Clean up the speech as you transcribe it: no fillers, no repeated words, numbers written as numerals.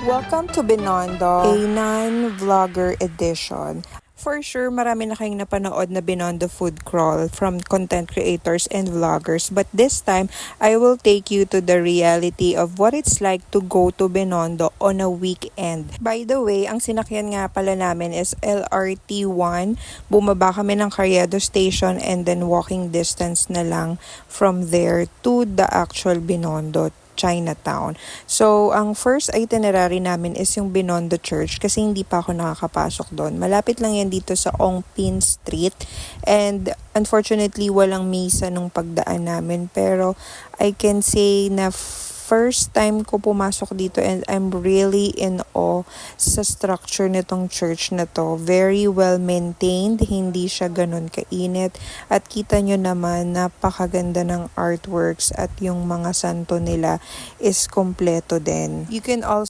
Welcome to Binondo, a non-vlogger edition. For sure, marami na kayong napanood na Binondo food crawl from content creators and vloggers. But this time, I will take you to the reality of what it's like to go to Binondo on a weekend. By the way, ang sinakyan nga pala namin is LRT 1. Bumaba kami ng Carriedo Station and then walking distance na lang from there to the actual Binondo, Chinatown. So, ang first itinerary namin is yung Binondo Church kasi hindi pa ako nakakapasok doon. Malapit lang yan dito sa Ong Pin Street and unfortunately walang misa nung pagdaan namin, pero I can say na first time ko pumasok dito and I'm really in awe sa structure nitong church na to. Very well maintained, hindi siya ganun kainit. At kita nyo naman, napakaganda ng artworks at yung mga santo nila is kompleto din. You can also